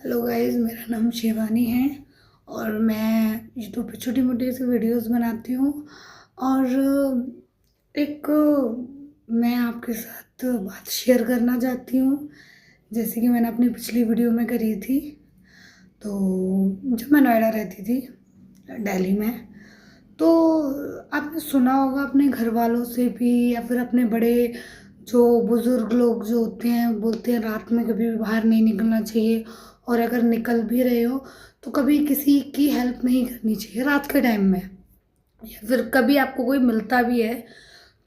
Hello guys, मेरा नाम शिवानी है और मैं यूट्यूब पे छोटी मोटी सी वीडियोस बनाती हूँ। और एक मैं आपके साथ बात शेयर करना चाहती हूँ, जैसे कि मैंने अपनी पिछली वीडियो में करी थी। तो जब मैं नोएडा रहती थी, दिल्ली में, तो आपने सुना होगा अपने घर वालों से भी या फिर अपने बड़े जो बुज़ुर्ग लोग जो होते हैं, बोलते हैं रात में कभी भी बाहर नहीं निकलना चाहिए, और अगर निकल भी रहे हो तो कभी किसी की हेल्प नहीं करनी चाहिए रात के टाइम में। या फिर कभी आपको कोई मिलता भी है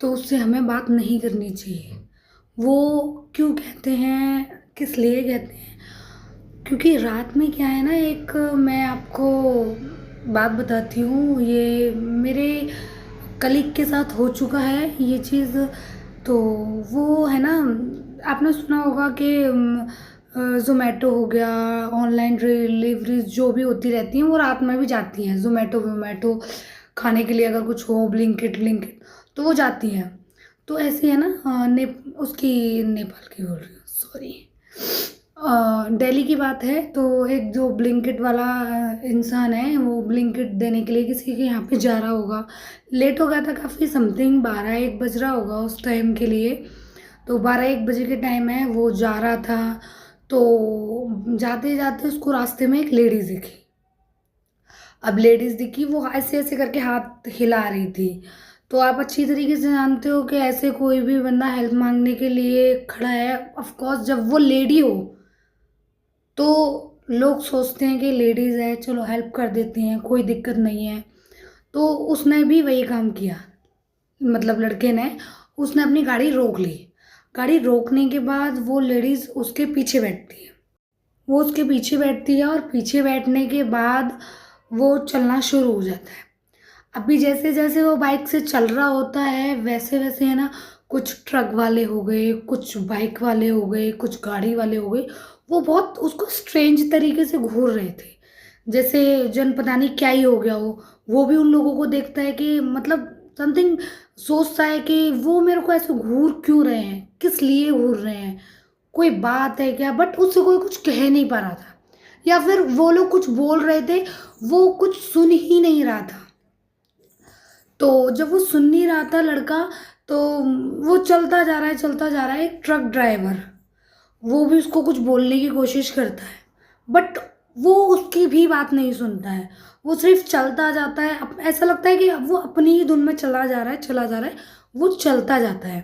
तो उससे हमें बात नहीं करनी चाहिए। वो क्यों कहते हैं, किस लिए कहते हैं? क्योंकि रात में क्या है ना, एक मैं आपको बात बताती हूँ, ये मेरे कलीग के साथ हो चुका है ये चीज़। तो वो है ना, आपने सुना होगा कि ज़ोमैटो हो गया, ऑनलाइन डिलीवरीज जो भी होती रहती हैं वो रात में भी जाती हैं। ज़ोमैटो वोमैटो खाने के लिए अगर कुछ हो, ब्लिंकिट ब्लिंकिट, तो वो जाती हैं। तो ऐसी है ना, उसकी नेपाल की बोल रही हूँ, सॉरी, दिल्ली की बात है। तो एक जो ब्लिंकिट वाला इंसान है, वो ब्लिंकिट देने के लिए किसी के यहाँ पे जा रहा होगा। लेट हो गया था काफ़ी, समथिंग 12-1 बज रहा होगा उस टाइम के लिए। तो 12-1 बजे के टाइम है, वो जा रहा था। तो जाते जाते उसको रास्ते में एक लेडीज़ दिखी। अब लेडीज़ दिखी, वो ऐसे ऐसे करके हाथ हिला रही थी। तो आप अच्छी तरीके से जानते हो कि ऐसे कोई भी बंदा हेल्प मांगने के लिए खड़ा है, ऑफ कोर्स जब वो लेडी हो तो लोग सोचते हैं कि लेडीज़ है, चलो हेल्प कर देते हैं, कोई दिक्कत नहीं है। तो उसने भी वही काम किया, मतलब लड़के ने, उसने अपनी गाड़ी रोक ली। गाड़ी रोकने के बाद वो लेडीज़ उसके पीछे बैठती है। वो उसके पीछे बैठती है और पीछे बैठने के बाद वो चलना शुरू हो जाता है। अभी जैसे जैसे वो बाइक से चल रहा होता है, वैसे वैसे है ना, कुछ ट्रक वाले हो गए, कुछ बाइक वाले हो गए, कुछ गाड़ी वाले हो गए, वो बहुत उसको स्ट्रेंज तरीके से घूर रहे थे, जैसे जन पता नहीं क्या ही हो गया हो। वो भी उन लोगों को देखता है कि मतलब समथिंग, सोचता है कि वो मेरे को ऐसे घूर क्यों रहे हैं, किस लिए घूर रहे हैं, कोई बात है क्या? बट उससे कोई कुछ कह नहीं पा रहा था, या फिर वो लोग कुछ बोल रहे थे, वो कुछ सुन ही नहीं रहा था। तो जब वो सुन नहीं रहा था लड़का, तो वो चलता जा रहा है, चलता जा रहा है। एक ट्रक ड्राइवर, वो भी उसको कुछ बोलने की कोशिश करता है, बट वो उसकी भी बात नहीं सुनता है। वो सिर्फ चलता जाता है, ऐसा लगता है कि वो अपनी ही धुन में चला जा रहा है, चला जा रहा है, वो चलता जाता है।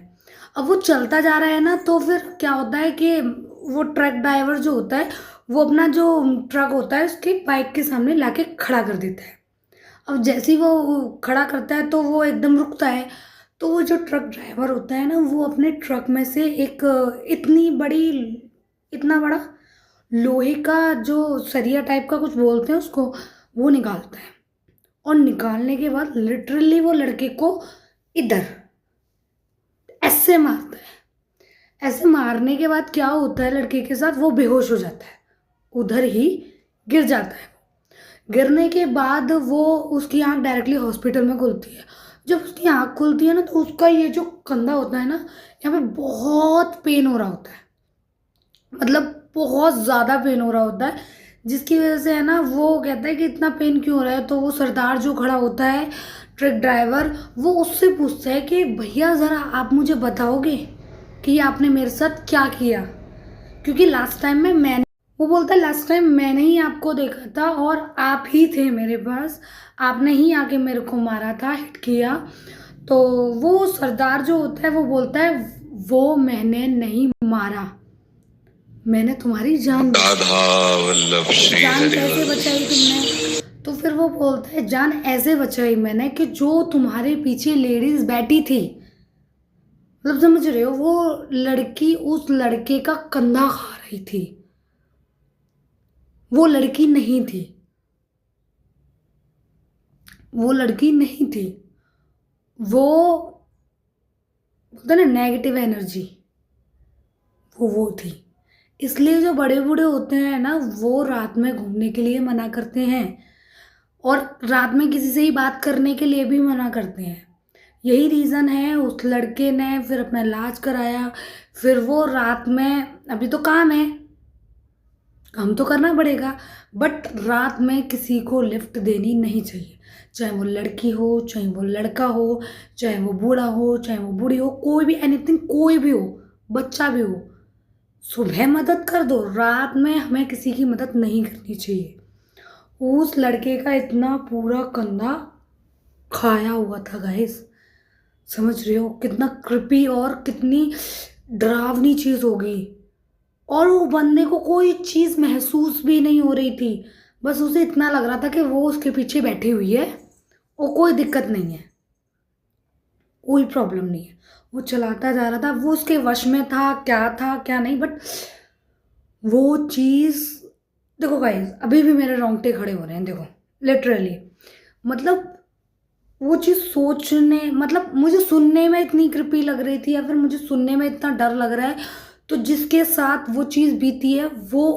अब वो चलता जा रहा है ना, तो फिर क्या होता है कि वो ट्रक ड्राइवर जो होता है, वो अपना जो ट्रक होता है उसके बाइक के सामने लाके खड़ा कर देता है। अब जैसे ही वो खड़ा करता है तो वो एकदम रुकता है। तो वो जो ट्रक ड्राइवर होता है ना, वो अपने ट्रक में से एक इतनी बड़ी, इतना बड़ा लोहे का जो सरिया टाइप का कुछ बोलते हैं उसको, वो निकालता है। और निकालने के बाद लिटरली वो लड़के को इधर ऐसे मारता है। ऐसे मारने के बाद क्या होता है लड़के के साथ, वो बेहोश हो जाता है, उधर ही गिर जाता है। गिरने के बाद वो, उसकी आंख डायरेक्टली हॉस्पिटल में खुलती है। जब उसकी आंख खुलती है ना, तो उसका ये जो कंधा होता है ना, यहाँ पे बहुत पेन हो रहा होता है, मतलब बहुत ज़्यादा पेन हो रहा होता है। जिसकी वजह से है ना, वो कहता है कि इतना पेन क्यों हो रहा है। तो वो सरदार जो खड़ा होता है, ट्रक ड्राइवर, वो उससे पूछता है कि भैया ज़रा आप मुझे बताओगे कि आपने मेरे साथ क्या किया, क्योंकि लास्ट टाइम में मैंने, वो बोलता है लास्ट टाइम मैंने ही आपको देखा था और आप ही थे मेरे पास, आपने ही आके मेरे को मारा था, हिट किया। तो वो सरदार जो होता है वो बोलता है, वो मैंने नहीं मारा, मैंने तुम्हारी जान बचाई। राधा वल्लभ श्री जान कैसे हरिवल्लभ। बचाई तुमने? तो फिर वो बोलता है, जान ऐसे बचाई मैंने कि जो तुम्हारे पीछे लेडीज बैठी थी, मतलब समझ रहे हो, वो लड़की उस लड़के का कंधा खा रही थी, वो लड़की नहीं थी, वो लड़की नहीं थी, वो होता ना नेगेटिव एनर्जी, वो थी। इसलिए जो बड़े बूढ़े होते हैं ना, वो रात में घूमने के लिए मना करते हैं, और रात में किसी से ही बात करने के लिए भी मना करते हैं। यही रीज़न है, उस लड़के ने फिर अपना इलाज कराया। फिर वो रात में, अभी तो काम है, काम तो करना पड़ेगा, बट रात में किसी को लिफ्ट देनी नहीं चाहिए, चाहे वो लड़की हो, चाहे वो लड़का हो, चाहे वो बूढ़ा हो, चाहे वो बूढ़ी हो, कोई भी एनीथिंग, कोई भी हो, बच्चा भी हो। सुबह मदद कर दो, रात में हमें किसी की मदद नहीं करनी चाहिए। उस लड़के का इतना पूरा कंधा खाया हुआ था गाइस, समझ रहे हो कितना कृपी और कितनी डरावनी चीज़ होगी। और वो बंदे को कोई चीज़ महसूस भी नहीं हो रही थी, बस उसे इतना लग रहा था कि वो उसके पीछे बैठी हुई है और कोई दिक्कत नहीं है, कोई प्रॉब्लम नहीं है। वो चलाता जा रहा था, वो उसके वश में था क्या नहीं, बट वो चीज़, देखो गाइस अभी भी मेरे रोंगटे खड़े हो रहे हैं, देखो लिटरली। मतलब वो चीज़ सोचने, मतलब मुझे सुनने में इतनी कृपी लग रही थी, या फिर मुझे सुनने में इतना डर लग रहा है, तो जिसके साथ वो चीज़ बीती है वो